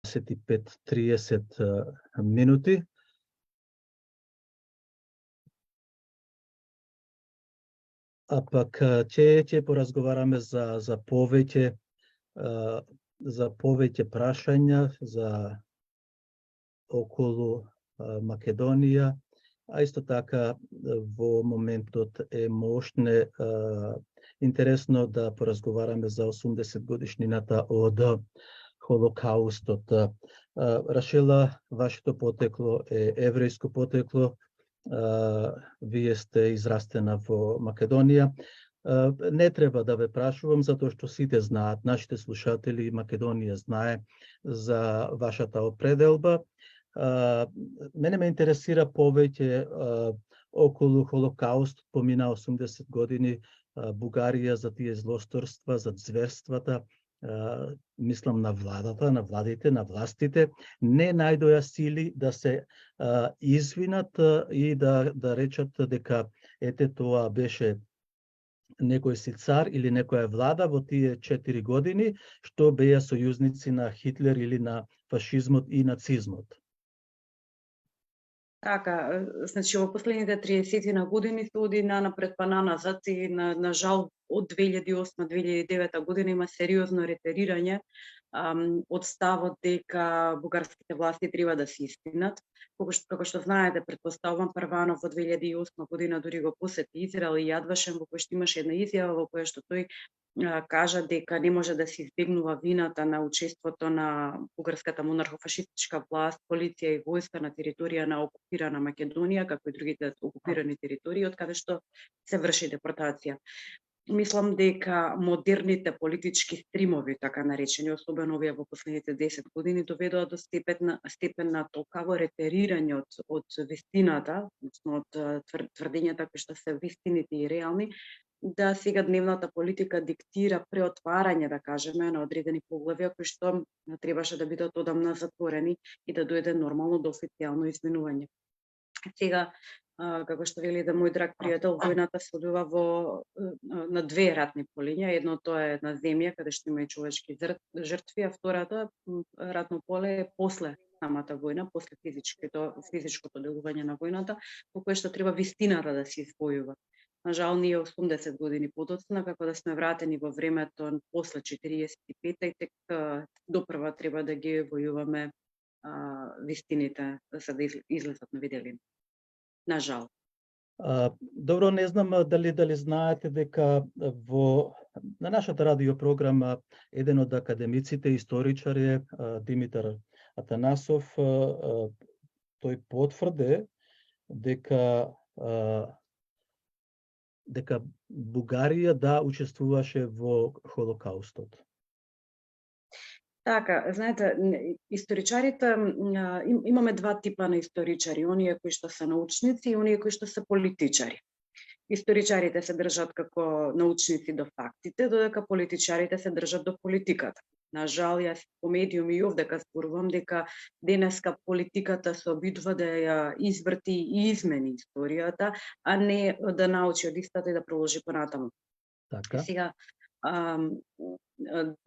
25-30 минути. А пак ќе поразговараме за повеќе прашања за околу Македонија, а исто така во моментот е можне интересно да поразговараме за 80 годишнината од Холокаустот. Рашела, вашето потекло е еврејско потекло. Вие сте израстена во Македонија. Не треба да ве прашувам, затоа што сите знаат, нашите слушатели Македонија знае за вашата определба. Мене ме интересира повеќе околу Холокауст, помина 80 години, Бугарија за тие злосторства, за зверствата, мислам на владата, на владите, на властите, не најдоја сили да се извинат и да речат дека ете тоа беше некој си цар или некоја влада во тие 4 години што беа сојузници на Хитлер или на фашизмот и нацизмот. Така, значи во последните 30 на години се оди напред па назад и на жал од 2008-2009 година има сериозно ретерирање од ставот дека бугарските власти треба да се истинат. Како што знаете, претпоставувам, Прванов во 2008 година дури го посети Израел и Јад-Вашем, во кој што имаше една изјава во која што тој кажа дека не може да се избегнува вината на учеството на бугарската монархофашистичка власт, полиција и војска на територија на окупирана Македонија, како и другите окупирани територии од каде што се врши депортација. Мислам дека модерните политички стримови, така наречени, особено овие во последните 10 години, доведоа до степен на толкаво ретерирање од вистината, од тврдењата кои што се вистините и реални, да сега дневната политика диктира преотварање, да кажеме, на одредени поглавја кои што требаше да бидат одамна затворени и да дојде нормално до официјално извинување. Сега, како што вели да мој драг пријател, војната се одвива на две ратни полиња. Едното е на земја, каде што има и човечки жртви, а втората ратно поле е после самата војна, после физичкото делување на војната, по кое што треба вистината да се извојува. На жал, ние 80 години подоцна, како да сме вратени во времето после 45-та и тек допрва треба да ги војуваме вистините за да излезат на виделина. На жал. Добро, не знам дали знаете дека на нашата радиопрограма еден од академиците, историчар е Димитар Атанасов, тој потврде дека Бугарија учествуваше во Холокаустот. Така, знаете, историчарите, имаме два типа на историчари, оние кои што се научници и оние кои што се политичари. Историчарите се држат како научници до фактите, додека политичарите се држат до политиката. На жал, јас по медиум и овдека зборувам дека денеска политиката се обидува да ја изврти и измени историјата, а не да научи од истата и да продолжи понатаму. Така. Сега,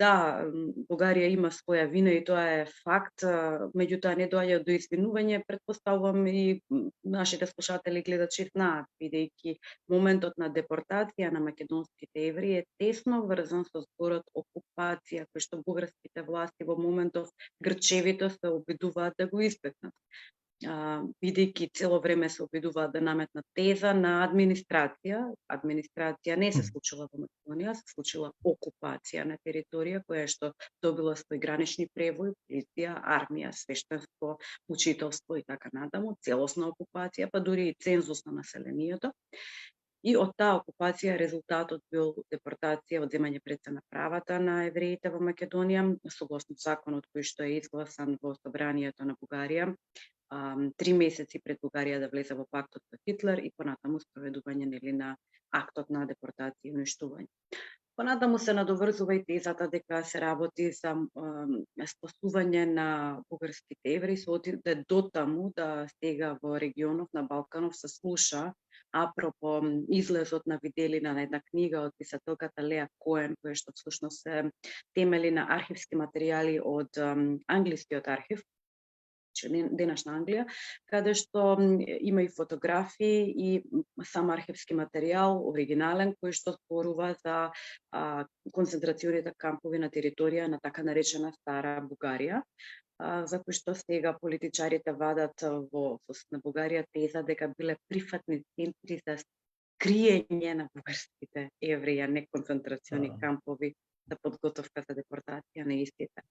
да, Бугарија има своја вина и тоа е факт, меѓутоа не доаѓа до извинување, претпоставувам и нашите слушатели гледачи знаат, бидејќи моментот на депортација на македонските евреи е тесно врзан со зборот окупација, кој што бугарските власти во моментов грчевито се обидуваат да го избегнат. Бидејќи цело време се обидуваат да наметнат теза на администрација. Администрација не се случила во Македонија, се случила окупација на територија која што добила свој гранични превој, полиција, армија, свештенство, учителство и така натаму, целосна окупација, па дури и цензус на населението. И од таа окупација резултатот бил депортација, одземање пред се на правата на евреите во Македонија, согласно законот кој што е изгласан во собранието на Бугарија, 3 месеци пред Бугарија да влезе во пактот со Хитлер и понатаму спроведување на актот на депортација и уништување. Понатаму се надоврзува и тезата дека се работи за спасување на бугарските евреи, се оди до таму да сега во регионов на Балканов се слуша апропо излезот на виделина на една книга од писателката Леа Коен, која што всушност се темели на архивски материјали од англискиот архив, денешна Англија, каде што има и фотографии и сам архивски материјал, оригинален, кој што зборува за концентрационите кампови на територија на така наречена Стара Бугарија, за кои што сега политичарите вадат во на Бугарија теза дека биле прифатни центри за криење на бугарските евреи, а не концентрациони кампови за подготовка за депортација на истите.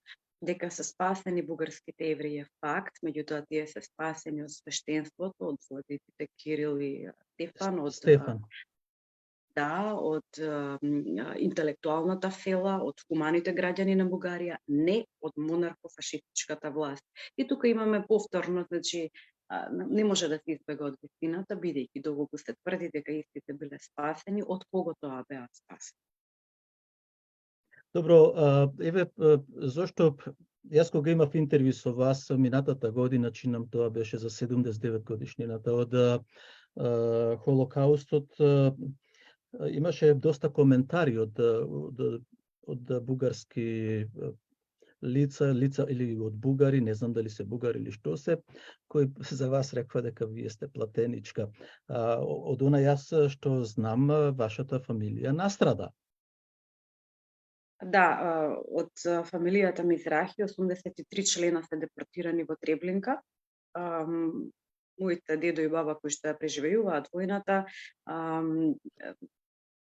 Дека се спасени бугарските евреи е факт, меѓутоа тие се спасени од свештенството, од владиците Кирил и Стефан, од интелектуалната фела, од хуманите граѓани на Бугарија, не од монархо-фашистичката власт. И тука имаме повторно, значи, не може да се избега од вистината, бидејќи долго се тврди дека истите биле спасени, од кого тоа беа спасени. Добро, еве, зошто јас кога имав интервју со вас минатата година, чинам тоа беше за 79 годишнината од Холокаустот, имаше доста коментари од бугарски лица или од бугари, не знам дали се бугари или што се, кои за вас реква дека вие сте платеничка. Од она јас што знам, вашата фамилија настрада. Да, од фамилијата Мизрахи 83 члена се депортирани во Треблинка. Моите дедо и баба кои што ја преживејуваат војната,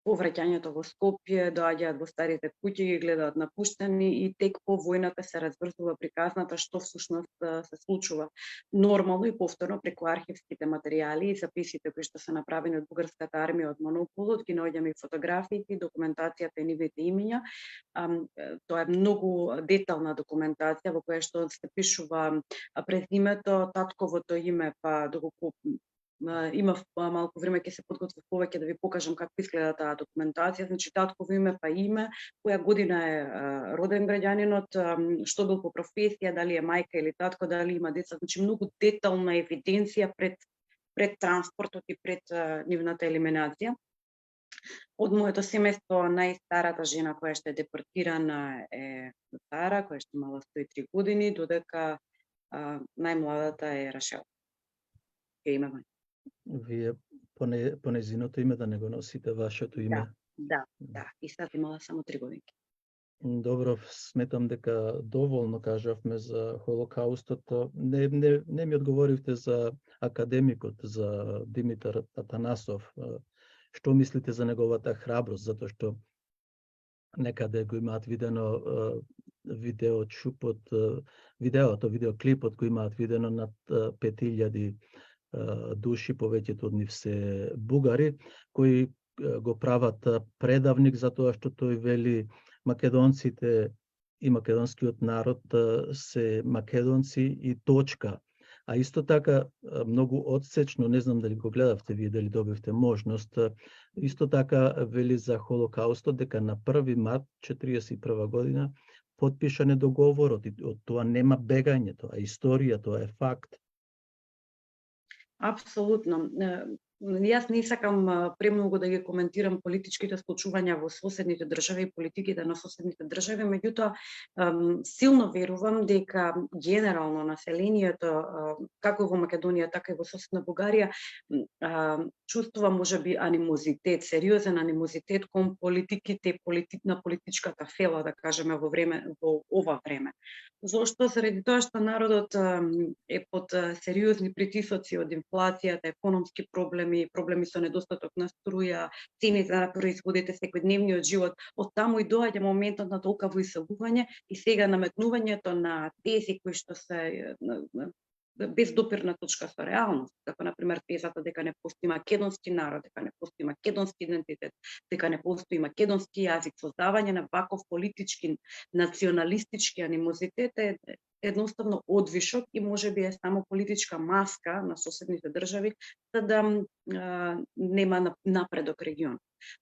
по враќањето во Скопје доаѓаат во старите куќи, ги гледаат напуштени и тек по војната се разврзува приказната што всушност се случува. Нормално и повторно преку архивските материјали и записите кои што се направени од бугарската армија од Монополот, ги наоѓаме и фотографиите, документацијата и нивните имиња. Тоа е многу детална документација во која што се пишува презимето, татковото име, па доколку имав малку време, ќе се подготвив повеќе да ви покажам како изгледа таа документација. Значи, татково име па име, која година е роден граѓанинот, што бил по професија, дали е мајка или татко, дали има деца. Значи, многу детална евиденција пред транспортот и пред нивната елиминација. Од моето семејство најстарата жена која што е депортирана е Сара, која што имала 103 години, додека најмладата е Рашел. Ќе имаме. Вие по нејзиното име да не го носите вашето име? Да. И сега имала само 3 години. Добро, сметам дека доволно кажавме за Холокаустот. Не ми одговоривте за академикот, за Димитар Атанасов. Што мислите за неговата храброст, затоа што некаде го имаат видено видеоклипот кој имаат видено над 5000 души, повеќето од нив се бугари, кои го прават предавник за тоа што тој вели македонците и македонскиот народ се македонци и точка. А исто така, многу одсечно, не знам дали го гледавте вие, дали добивте можност, исто така вели за Холокаустот дека на 1 март 1941 година потпишан е договорот и од тоа нема бегање, тоа е историја, тоа е факт. Апсолутно. Јас не сакам премногу да ги коментирам политичките случувања во соседните држави и политиките на соседните држави, меѓутоа силно верувам дека генерално населението, како во Македонија, така и во соседна Бугарија, чувствува можеби анимозитет, сериозен анимозитет кон политиките, на политичката фела, да кажеме, во ова време. Зошто? Заради тоа што народот е под сериозни притисоци од инфлацијата, економски проблеми со недостаток на струја, цените на производите, секојдневниот живот. Од таму и доаѓа моментот на толкаво иселување и сега наметнувањето на тези кои што се без допирна точка со реалност, како например тезата дека не постои македонски народ, дека не постои македонски идентитет, дека не постои македонски јазик, создавање на ваков политички националистички анимозитет е едноставно одвишок и можеби е само политичка маска на соседните држави за да нема напредок регион.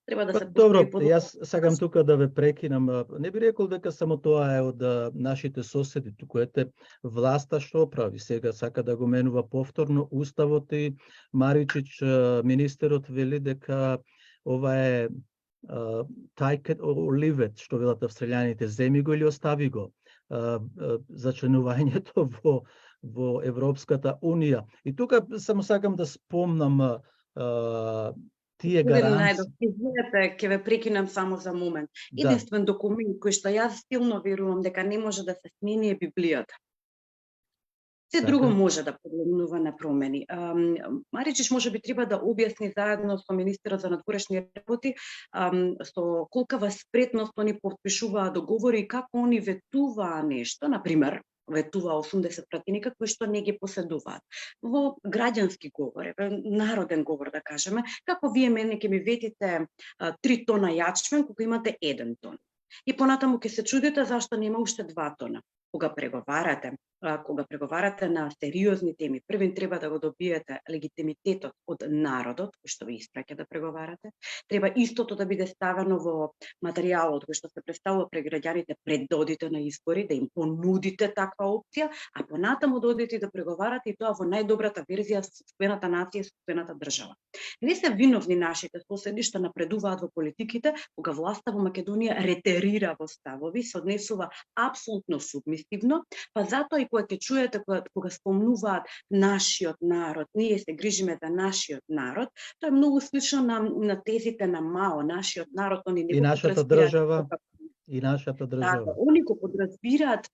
Треба да се Добро, постои подобро. јас сакам тука да ве прекинам. Не би рекол дека само тоа е од нашите соседи, туку ете власта што прави сега, сака да го менува повторно уставот и Маричич, министерот, вели дека ова е take it or leave it, што велат австралијаните, земи го или остави го за членувањето во Европската унија. И тука само сакам да спомнам тие гаранции. Извинете, ќе ве прекинам само за момент. Да. Единствен документ кој што јас силно верувам дека не може да се смени е Библијата. Се друго може да подлегнува на промени. Маричич можеби треба да објасни заедно со министерот за надворешни работи со колкава спретност они потпишуваа договори и како они ветуваа нешто, на пример, ветуваа 80 пратеника кои што не ги поседуваат. Во граѓански говор, народен говор да кажеме, како вие мене ќе ми ветите 3 тона јачмен кога имате 1 тон. И понатаму ќе се чудите зашто нема уште 2 тона. Кога преговарате на сериозни теми, првин треба да го добиете легитимитетот од народот, кој што ви испраќа да преговарате. Треба истото да биде ставено во материјалот кој што се представува пред граѓаните пред да одите на избори, да им понудите таква опција, а понатаму да одите да преговарате и тоа во најдобрата верзија со собствената нација, собствената држава. Не се виновни нашите соседи што напредуваат во политиките, кога власта во Македонија ретерира во ставови, се однесува апсолутно субмисивно, па затоа и кога ќе чуете кога спомнуваат нашиот народ, ние се грижиме за нашиот народ, тоа е многу слично на тезите на Мао, нашиот народ, они не и нашата држава. И нашата држава. Така, они го подразбираат,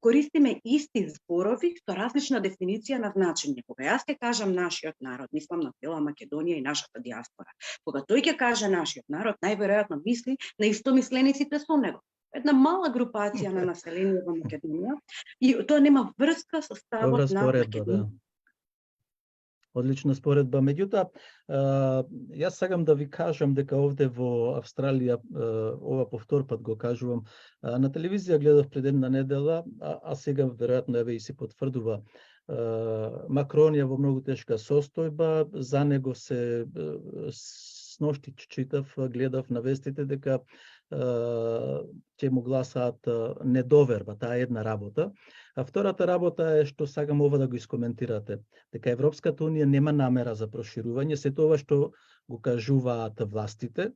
користиме исти зборови со различна дефиниција на значење. Кога јас ќе кажам нашиот народ, мислам на цела Македонија и нашата диаспора. Кога тој ќе каже нашиот народ, најверојатно мисли на истомислениците со него. Една мала групација на население во Македонија и тоа нема врска со ставот на Македонија. Да. Одлична споредба. Меѓутоа, јас сакам да ви кажам дека овде во Австралија, ова по втор пат го кажувам, на телевизија гледав пред една недела, а сега веројатно еве и се потврдува, Макрон е во многу тешка состојба, за него се сношти читав, гледав на вестите дека ќе му гласаат недоверба, таа е една работа. А втората работа е што сакам ова да го искоментирате, дека Европската унија нема намера за проширување, се тоа што го кажуваат властите,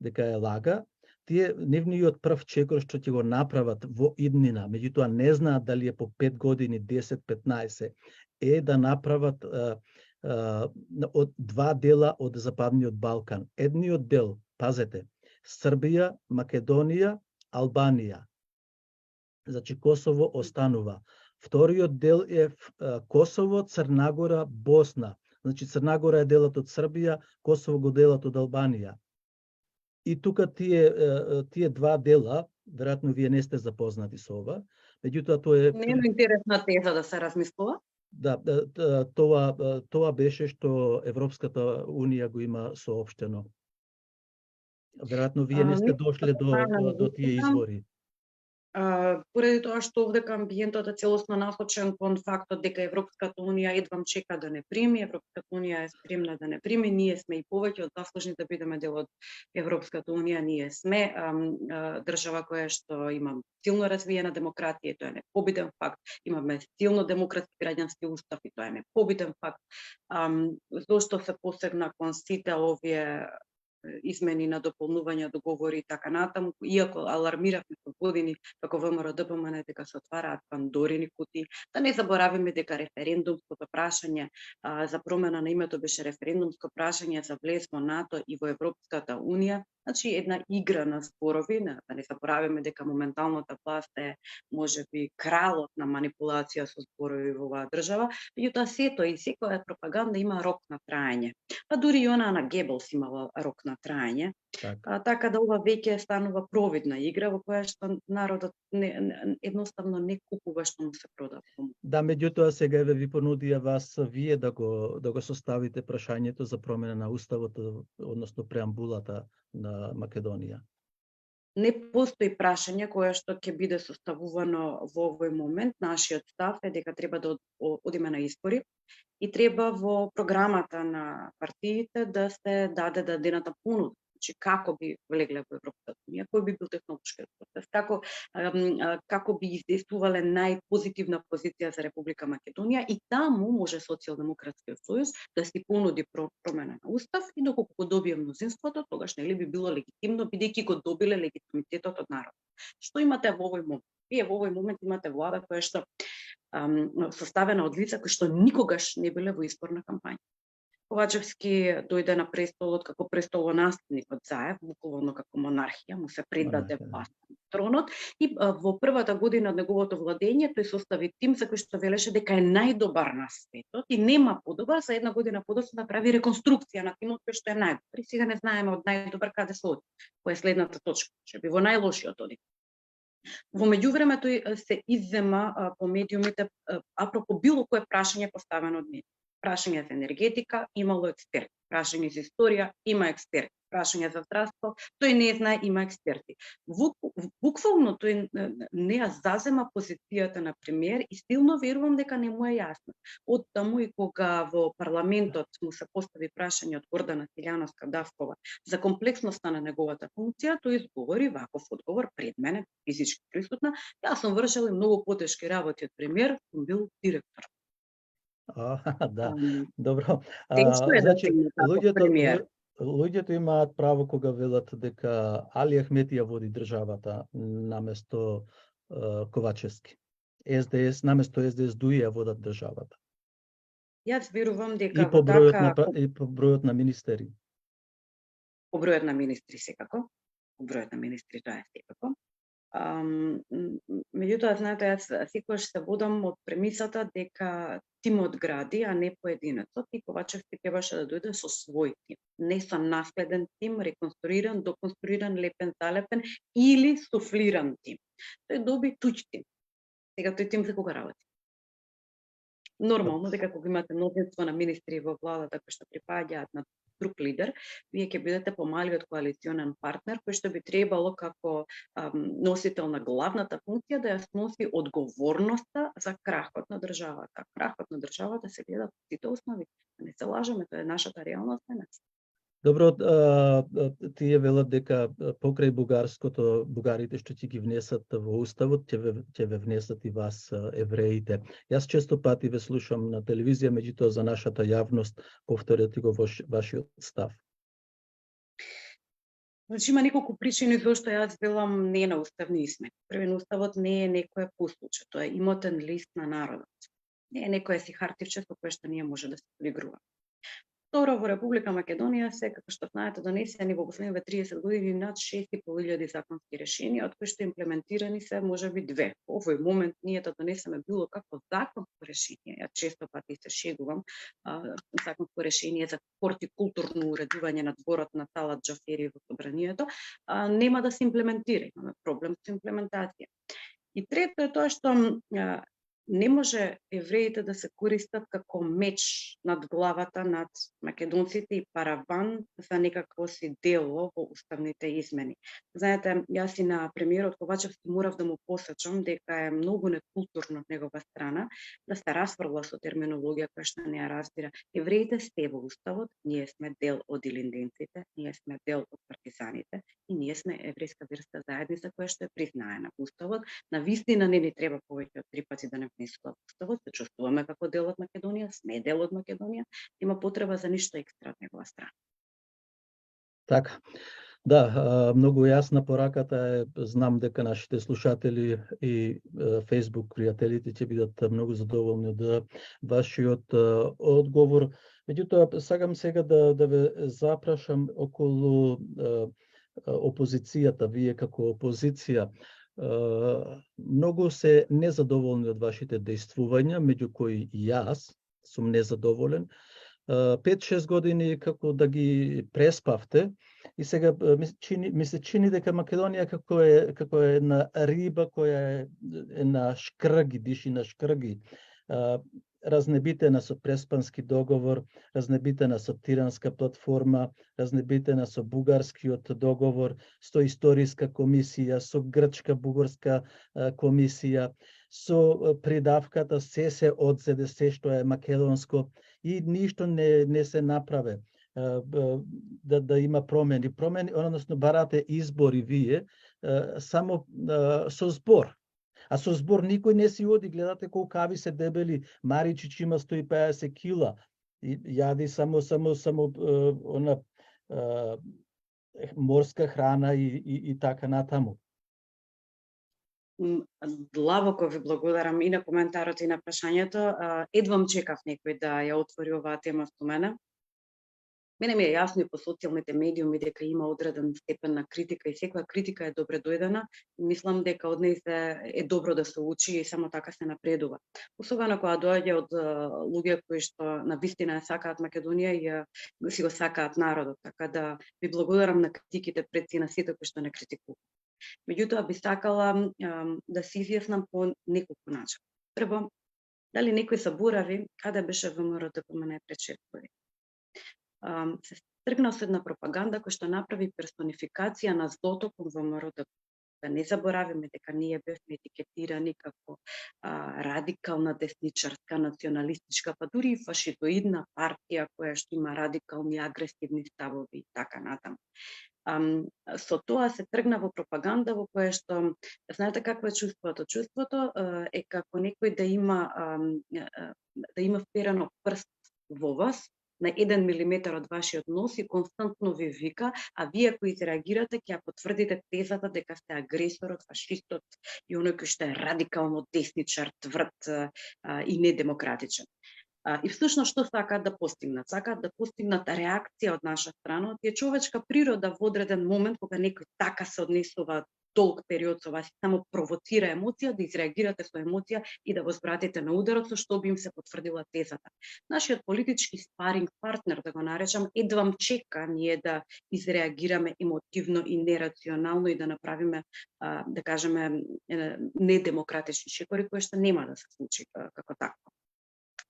дека е лага, тие нивниот прв чекор што ќе го направат во иднина, меѓутоа не знаат дали е по 5 години, 10-15, е да направат од 2 дела од Западниот Балкан. Едниот дел, пазете, Србија, Македонија, Албанија. Значи Косово останува. Вториот дел е Косово, Црнагора, Босна. Значи Црнагора е делот од Србија, Косово го делот од Албанија. И тука тие 2 дела, веројатно вие не сте запознати со ова, меѓутоа тоа е Не е интересна теза да се размислува. Да, тоа беше што Европската унија го има соопштено. Веројатно вие не сте дошле до тие извори. Поради тоа што овдека амбиентот е целосно насочен кон фактот дека Европската унија едвам чека да не прими, Европската унија е спремна да не прими, ние сме и повеќе од заслужни да бидеме дел од Европската унија, ние сме држава која што има силно развиена демократија, тоа е непобитен факт, имаме силно демократски граѓански устав и тоа е непобитен факт. Зошто се посегна кон сите овие измени на дополнување договори и така натаму, иако алармиравме со години како ВМРО ДПМН дека се отвараат пандорини кутии, да не заборавиме дека референдумското прашање за промена на името беше референдумско прашање за влез во НАТО и во Европската унија. Значи една игра на зборови, да не заборавиме дека моменталната власт е можеби кралот на манипулација со зборови во оваа држава, меѓутоа сето и секоја пропаганда има рок на траење. Па дури и она на Гебелс имала рок на траење. Така да ова веќе станува провидна игра во која што народот едноставно не купува што му се продава. Да, меѓутоа сега ви понудија вас вие да го составите прашањето за промена на уставот, односно преамбулата на Македонија. Не постои прашање кое што ќе биде составувано во овој момент. Нашиот став е дека треба да одиме на избори и треба во програмата на партиите да се даде дадената понуда. Значи, како би влегле во Европската унија, кој би бил технолошкиот процес, како би издействувале најпозитивна позиција за Република Македонија и таму може Социјалдемократскиот сојуз да си понуди промена на устав и доколку го добие мнозинството, тогаш нели би било легитимно бидејќи го добиле легитимитетот од народот. Што имате во овој момент? Вие во овој момент имате влада која што составена од лица кои што никогаш не биле во изборна кампања. Ковачевски дојде на престолот како престолонаследник од Заев, буквално како монархија, му се предаде власт на тронот и во првата година од неговото владење тој состави тим за кој што велеше дека е најдобар на светот и нема подобар, за една година подоцна да прави реконструкција на тимот кој што е најдобар. И сега не знаеме од најдобар каде се оди. Која е следната точка? Ќе би во најлошиот оди. Во меѓувреме тој се иззема по медиумите апропо било кое прашање поставено од медиумите. Прашање за енергетика, имало експерти. Прашање за историја, има експерти. Прашање за здравство, тој не знае, има експерти. Буквално тој не ја зазема позицијата на премиер и силно верувам дека не му е јасно. Од таму и кога во парламентот му се постави прашање од Гордана Силјановска-Давкова за комплексноста на неговата функција, тој изговори ваков одговор пред мене, физички присутна. Јас сум вршел и многу потешки работи од премиер, сум бил директор. Да, добро. Тешко е Значи, да се премиер. луѓето имаат право кога велат дека Али Ахмети ја води државата наместо Ковачевски. СДС, наместо СДС дуи ја водат државата. Јас верувам дека И по бројот на министери. По бројот на министри секако. По бројот на министри тоа е секако. Меѓутоа, знаете, јас секогаш се водам од премисата дека тимот гради, а не поединецот, и Ковачевски требаше да дојде со свој тим. Не со наследен тим, реконструиран, доконструиран, лепен, залепен или суфлиран тим. Тој доби туѓ тим. Сега тој тим за кога работи? Нормално дека кога имате мнозинство на министри во владата кои што припаѓаат на друг лидер, вие ќе бидете помалиот коалиционен партнер кој што би требало како носител на главната функција да ја сноси одговорноста за крахот на државата. Крахот на државата се гледа по сите основи. Не се лажеме, тоа е нашата реалност денес. Добро, тие велат дека покрај бугарите што ќе ги внесат во уставот, ќе ве внесат и вас евреите. Јас често пати ве слушам на телевизија, меѓутоа за нашата јавност повторете го вашиот став. Значи има неколку причини зашто јас велам не на уставни измени. Првен, уставот не е некоја послуче, тоа е имотен лист на народот. Не е некоја си хартивче со кое што ние може да се поигруваме. Второ, во Република Македонија се, како што знаете, донесени во последните 30 години над 6.500 законски решенија, од кои што имплементирани се можеби 2. Во овој момент ние да донесеме било какво законско решение, ја често пати се шегувам, законско решение за хортикултурно уредување на дворот на Талат Џафери во собранието, нема да се имплементира, имаме проблем со имплементација. И трето е тоа што не може евреите да се користат како меч над главата над македонците и параван за некакво си дело во уставните измени. Знаете, јас и на премиерот Ковачевски морав да му посечам дека е многу некултурно од негова страна да се расфрла со терминологија која што не ја разбира. Евреите сте во уставот, ние сме дел од илинденците, ние сме дел од партизаните и ние сме еврејска верска заедница која што е признаена во уставот. На вистина не ни треба повеќе од 3 пати да не внесува уставот, се чувствуваме како дел од Македонија, сме дел од Македонија, има потреба за ништо екстра од негова страна. Така. Да, многу јасна пораката е, знам дека нашите слушатели и Facebook пријателите ќе бидат многу задоволни од вашиот одговор. Меѓутоа, сакам сега да ве запрашам околу опозицијата, вие како опозиција. Многу се незадоволни од вашите дејствувања, меѓу кои и јас сум незадоволен. 5-6 години како да ги преспавте и сега ми се чини дека Македонија како е една риба која е на шкрги, диши на шкрги. разнебитена со Преспански договор, разнебитена со Тиранска платформа, разнебитена со Бугарскиот договор, со историска комисија, со грчка-бугарска комисија, со придавката се одзеде се што е македонско и ништо не се направе да има промени, односно барате избори вие само со збор. А со збор никој не си оди, гледате колкави се дебели, Маричич има 150 кила, и јади само она морска храна и така натаму. Длабоко ви благодарам и на коментарот и на прашањето. Едвам чекав некој да ја отвори оваа тема со мене. Мене ми е јасно и по социјалните медиуми дека има одреден степен на критика и секоја критика е добре дојдена. Мислам дека од неја е добро да се учи и само така се напредува. Особено кога доаѓа од луѓе кои што навистина ја сакаат Македонија и си го сакаат народот. Така да ви благодарам на критиките пред си на сите кои што не критикуваат. Меѓутоа би сакала да се изјаснам по неколку начини. Прво, дали некој заборави каде беше ВМРО-ДПМНЕ пред 6 години? Се тргна со една пропаганда која што направи персонификација на злото кон ВМРО-ДПМНЕ. Да не заборавиме дека ние бевме етикетирани како радикална десничарска, националистичка, па дури и фашизоидна партија која што има радикални, агресивни ставови и така натаму. Со тоа се тргна во пропаганда во која што, знаете какво е чувството? Чувството е како некој да има вперено прст во вас, на 1 милиметар од вашиот нос и константно ви вика, а вие кои реагирате ќе ја потврдите тезата дека сте агресорот, фашистот и оној кој што е радикално десничар, тврд и недемократичен. И всушност што сакаат да постигнат? Сакаат да постигнат реакција од наша страна, тие човечка природа во одреден момент кога некој така се однесува долг период со вас, само провоцира емоција, да изреагирате со емоција и да го збратите на ударот, со што би им се потврдила тезата. Нашиот политички спаринг партнер, да го наречам, едвам чека ние да изреагираме емотивно и нерационално и да направиме, да кажеме, недемократични шекори, кои што нема да се случи како такво.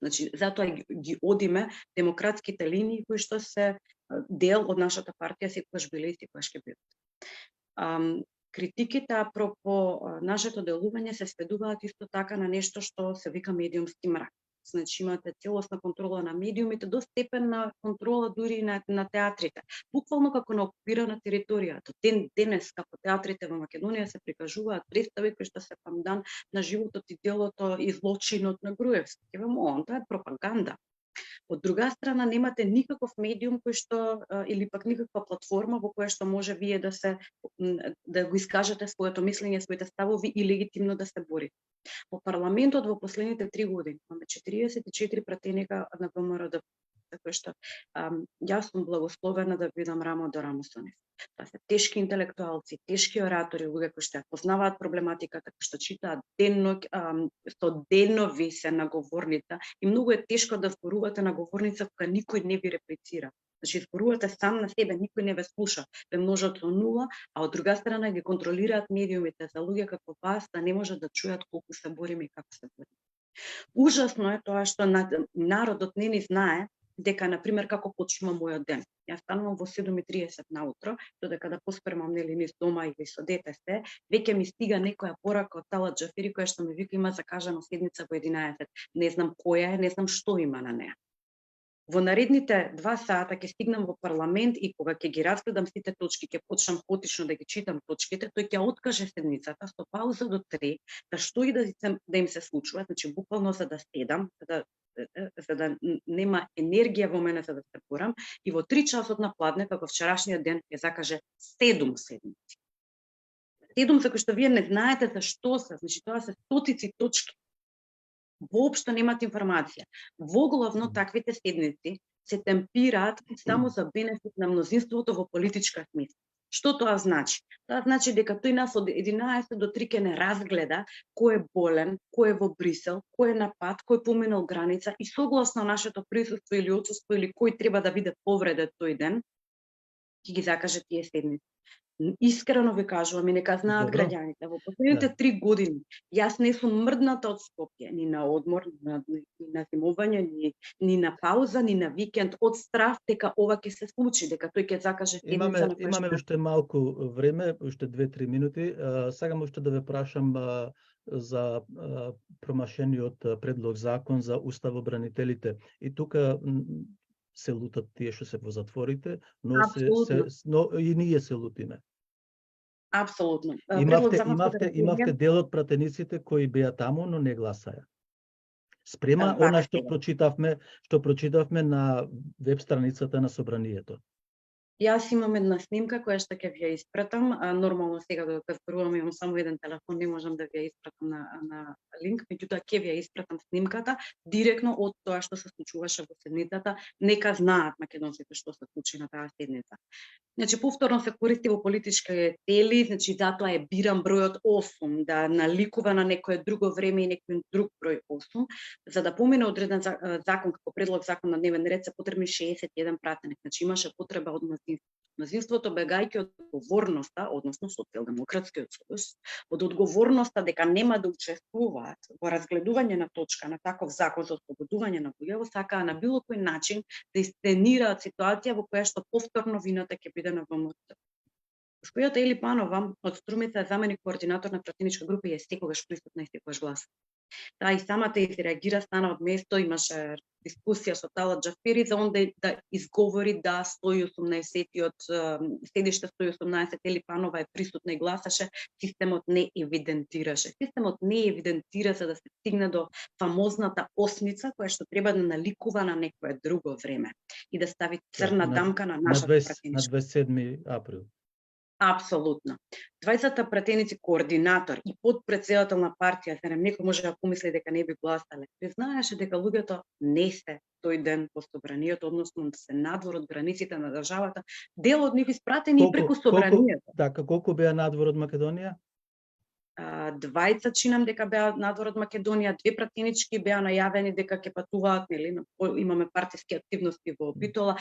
Значи, затоа ги одиме демократските линии кои што се дел од нашата партија, секогаш биле и секогаш ќе бидат. Критиките апропо нашето делување се сведуваат исто така на нешто што се вика медиумски мрак. Значи имате целосна контрола на медиумите, до степен на контрола дури на театрите. Буквално како на окупирана територија. Денес како театрите во Македонија се прикажуваат представи кои што се пандан на животот и делото и злочинот на Груевски. Тоа е пропаганда. Од друга страна немате никаков медиум кој што или пак никаква платформа во која што може вие да го искажете своето мислење, своите ставови и легитимно да се борите. Во парламентот во последните 3 години имаме 44 пратеника на ВМРО-ДПМНЕ, така што јас сум благословена да бидам рамо до рамо со нив. Тоа се тешки интелектуалци, тешки оратори, луѓе кои што ја познаваат проблематиката, кои што читаат со денови се на говорница и многу е тешко да зборувате на говорница кога никој не ви реплицира. Значи зборувате сам на себе, никој не ве слуша, ве множат со нула, а од друга страна ги контролираат медиумите за луѓе како вас да не можат да чујат колку се бориме и како се бориме. Ужасно е тоа што народот не ни знае дека, например, како почнува мојот ден. Јас станувам во 7:30 наутро, додека да поспремам низ дома или со дете се, веќе ми стига некоја порака од Талат Џафери која што ми вика има закажана седница во 11. Не знам која е, не знам што има на неа. Во наредните 2 сата ќе стигнам во парламент и кога ќе ги разгледам сите точки, ќе почнам хотично да ги читам точките, тој ќе откаже седницата со пауза до 3, да што и да им се случува, значи буквално за да седам, за да нема енергија во мене за да се борам, и во 3 часот на пладне, како вчерашниот ден, ќе закаже 7 седници. 7 за кои што вие не знаете за што се, значи тоа се стотици точки. Воопшто немате информација. Воглавно таквите седници се темпираат само за бенефит на мнозинството во политичка смисла. Што тоа значи? Тоа значи дека тој нас од 11 до 3 ќе не разгледа кој е болен, кој е во Брисел, кој е на пат, кој поминал граница и согласно нашето присуство или отсуство или кој треба да биде повреден тој ден, ќе ги закаже тие седници. Искрено ви кажувам и нека знаат Добро. граѓаните, во последните 3 години јас не сум мрдната од Скопје, ни на одмор, ни на зимување, ни на пауза, ни на викенд, од страв дека ова ќе се случи, дека тој ќе закаже седница на Имаме уште малку време, уште 2-3 минути. Сакам уште да ве прашам за промашениот предлог закон за уставобранителите. И тука се лутат тие што се во затворите, но и ние се лутиме. Апсолутно. Имавте дел од пратениците кои беа таму, но не гласаја. Спрема она што прочитавме на веб страницата на собранието. Јас имам една снимка која што ќе ви ја испратам. Нормално сега додека зборувам имам само еден телефон, не можам да ви ја испратам на линк, меѓутоа ќе ви ја испратам снимката директно од тоа што се случуваше во седницата. Нека знаат македонците што се случи на таа седница. Значи повторно се користи во политички цели, значи затоа е бирам бројот 8 да наликува на некое друго време и некој друг број 8. За да помине одреден закон како предлог закон на дневен ред се потребни 61 пратеник. Значи имаше потреба од мнозинството бегајќи од одговорноста, односно Социјалдемократскиот сојуз, од одговорноста дека нема да учествуваат во разгледување на точка на таков закон за ослободување на луѓе, сакаа на било кој начин да истенираат ситуација во која што повторно вината ќе биде на ВМРО. Госпоѓата Ели Панова од Струмица е заменик координатор на пратеничка група и е секогаш присутна и секогаш гласа. Таа и самата изреагира, стана од место, имаше дискусија со Талат Џафери за онда да изговори да 118-тиот седиште 118 Ели Панова е присутна и гласаше, системот не евидентираше. Системот не евидентира за да се стигне до фамозната осмица која што треба да наликува на некое друго време и да стави црна дамка на нашата пратеничка. На 27 април. Апсолутно. 20 пратеници координатор и подпредседател на партија, зарем некој може да помисли дека не би гласале. Ти знаеше дека луѓето не се тој ден по собранието, односно се надвор од границите на државата, дел од нив испратени и преку собранието. Така, колку беа надвор од Македонија? 20 чинам дека беа надвор од Македонија, 2 пратенички беа најавени дека ќе патуваат, нели, имаме партиски активности во Битола.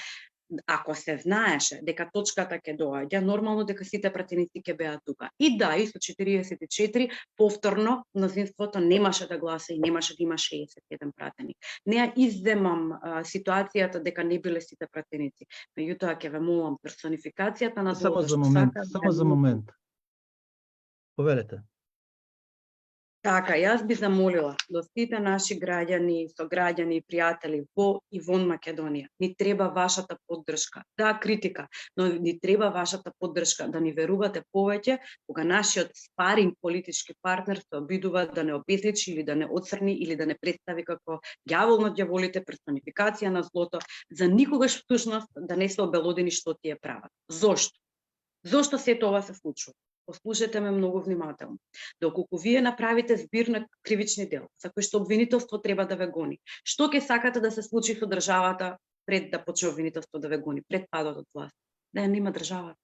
Ако се знаеше дека точката ќе доаѓа, нормално дека сите пратеници ќе беа тука. И да, и со 44 повторно мнозинството немаше да гласа и немаше да има 61 пратеник. Не ја изземам ситуацијата дека не биле сите пратеници. Меѓутоа ќе ве молам персонификацијата на злото само за момент. Повелете. Така, јас би замолила до сите наши граѓани, сограѓани и пријатели во и вон Македонија, ни треба вашата поддршка. Да, критика, но ни треба вашата поддршка, да ни верувате повеќе кога нашиот спаринг политички партнер се обидува да не обезличи или да не оцрни или да не представи како ѓавол на ѓаволите, персонификација на злото, за никогаш всушност да не се обелодени што тие прават. Зошто? Зошто се тоа се случува? Послушайте ме многу внимателно. Доколку вие направите збир на кривични дела, за кои што обвинителство треба да ве гони, што ќе сакате да се случи со државата пред да почне обвинителство да ве гони, пред падот од власт? Да ја нема држава.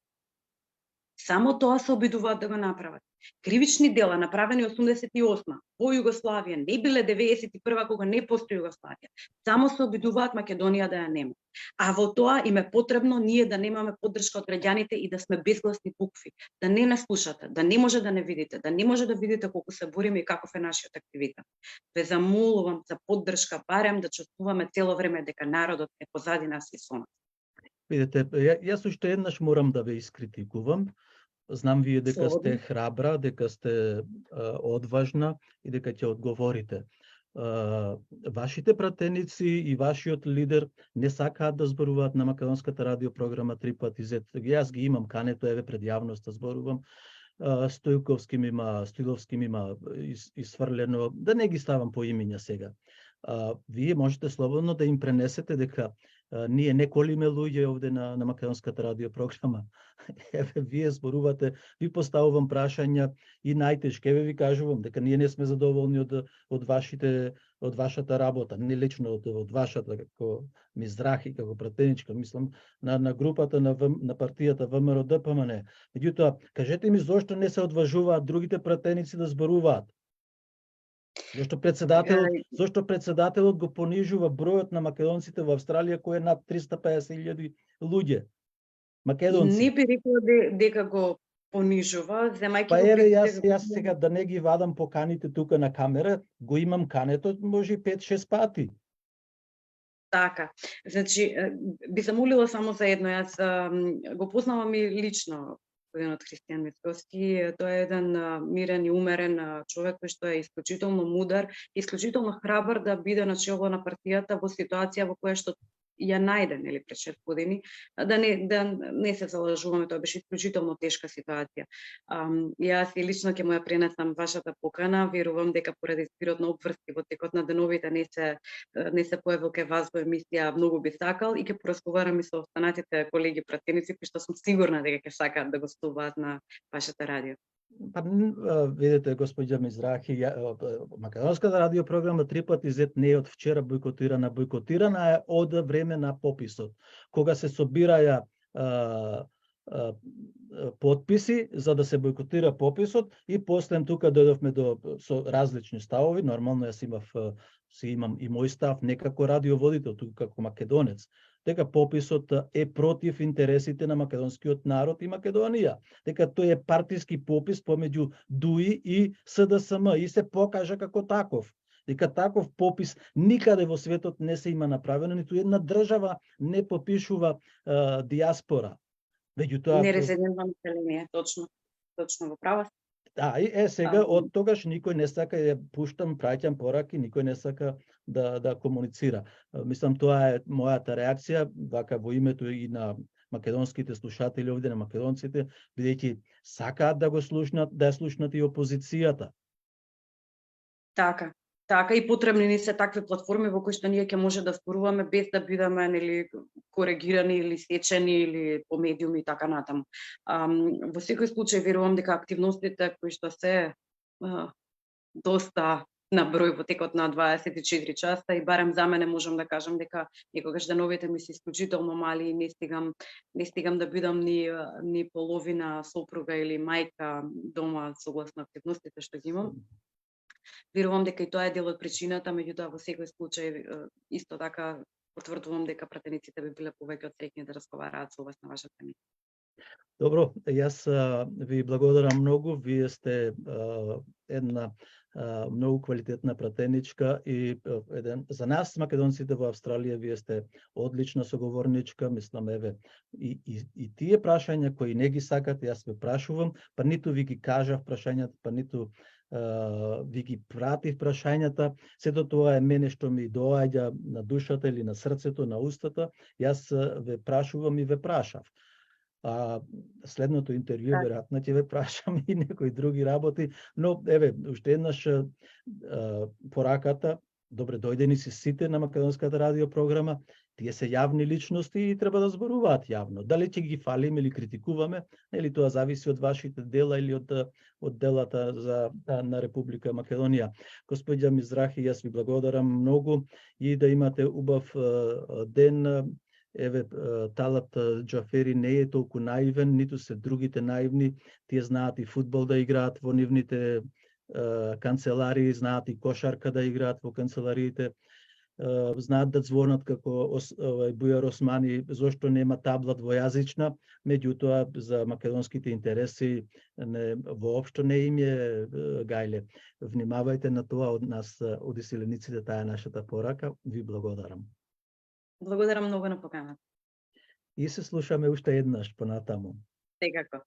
Само тоа се обидуваат да го направат. Кривични дела направени 88 во Југославија, не биле 91 кога не постои Југославија. Само се обидуваат Македонија да ја нема. А во тоа им е потребно ние да немаме поддршка од граѓаните и да сме безгласни букви, да не нас слушате, да не може да не видите, да не може да видите колку се бориме и каков е нашиот активитет. Ве замолувам за поддршка, барем да чувствуваме цело време дека народот е позади нас и со нас. Видете, јас уште еднаш морам да ве искритикувам. Знам вие дека сте храбра, дека сте одважна и дека ќе одговорите. Вашите пратеници и вашиот лидер не сакаат да зборуваат на македонската радиопрограма 3 пати Z. Јас ги имам кането, еве пред јавноста зборувам. Стојковски ми има, Стиловски ми има исфрлено, да не ги ставам по имиња сега. Вие можете слободно да им пренесете дека ние не колиме луѓе овде на македонската радиопрограма. Еве, вие зборувате, ви поставувам прашања и најтешко, еве ви кажувам дека ние не сме задоволни од вашата работа, не лично од вашата како Мизрахи, како пратеничка, мислам на групата на партијата ВМРО ДПМН. Меѓутоа, кажете ми зошто не се одважуваат другите пратеници да зборуваат? Зошто председателот го понижува бројот на македонците во Австралија кој е над 350.000 луѓе? Македонци. Не би рекла дека го понижува, земајќи Па во еве, предвид јас сега да не ги вадам поканите тука на камера, го имам кането, може и 5-6 пати. Така. Значи, би замолила само за едно. Јас го познавам и лично господинот Христијан Мицкоски. Тој е еден мирен и умерен човек кој што е исклучително мудар, исклучително храбар да биде начело на партијата во ситуација во која што ја најде, нели, пред 6 години, да не се залажуваме, тоа беше исклучително тешка ситуација. Јас и лично ќе му ја пренесам вашата покана, верувам дека поради збирот на обврски во текот на деновите не се појавил кај вас во емисија, многу би сакал и ќе поразговарам и со останатите колеги пратеници кои што сум сигурна дека ќе сакаат да гостуваат на вашата радио. Па, видите, господја Мизрахи, македонската радиопрограма 3 пати зет не е од вчера бойкотирана. Бойкотирана е од време на пописот, кога се собираја подписи за да се бойкотира пописот и после тука дојдовме со различни ставови. Нормално јас имам и мој став, не како радиоводител, тука како македонец, дека пописот е против интересите на македонскиот народ и Македонија, дека тој е партиски попис помеѓу ДУИ и СДСМ и се покажа како таков. Дека таков попис никаде во светот не се има направено, ниту една држава не попишува диаспора. Меѓутоа Нерезидентно население, точно во права. Да, и сега од тогаш никој не сака, пуштам, праќам пораки, никој не сака да комуницира. Мислам, тоа е мојата реакција, вака во името и на македонските слушатели овде, на македонците, бидејќи сакаат да го слушнат, да ја слушнат и опозицијата. Така и потребни ни се такви платформи во кои што ние ќе може да зборуваме без да бидеме, нели, коригирани или сечени или по медиуми и така натаму. Во секој случај верувам дека активностите кои што се доста на број во текот на 24 часа и барем за мене можам да кажам дека некогаш деновите ми се исклучително мали и не стигам да бидам ни половина сопруга или мајка дома согласно активностите што ги имам. Верувам дека и тоа е дел од причината, меѓутоа во секој случај исто така потврдувам дека пратениците би биле повеќе од среќни да разговараат со вас на вашата емисија. Добро, јас ви благодарам многу. Вие сте една многу квалитетна пратеничка и за нас македонците во Австралија вие сте одлична соговорничка. Мислам, еве и тие прашања кои не ги сакате, јас ве прашувам, па ниту ви ги кажав прашањата, па ниту ви ги пратив прашањата. Сето тоа е мене што ми доаѓа на душата или на срцето, на устата. Јас ве прашувам и ве прашав. Следното интервју веројатно ќе ве прашам и некои други работи, но еве уште еднаш пораката, добре дојдени си сите на македонската радиопрограма, тие се јавни личности и треба да зборуваат јавно. Дали ќе ги фалиме или критикуваме, нели тоа зависи од вашите дела или од делата на Република Македонија. Господја Мизрахи, јас ви благодарам многу и да имате убав ден. Еве, Талат Џафери не е толку наивен, ниту се другите наивни. Тие знаат и фудбал да играат во нивните канцеларии, знаат и кошарка да играат во канцелариите, знаат да звонат како Бујар Османи, зошто нема табла двојазична, меѓутоа за македонските интереси воопшто не им е гајле. Внимавајте на тоа од нас, од иселениците, таа е нашата порака. Ви благодарам. Благодарам многу на поканата. И се слушаме уште еднаш понатаму. Секако.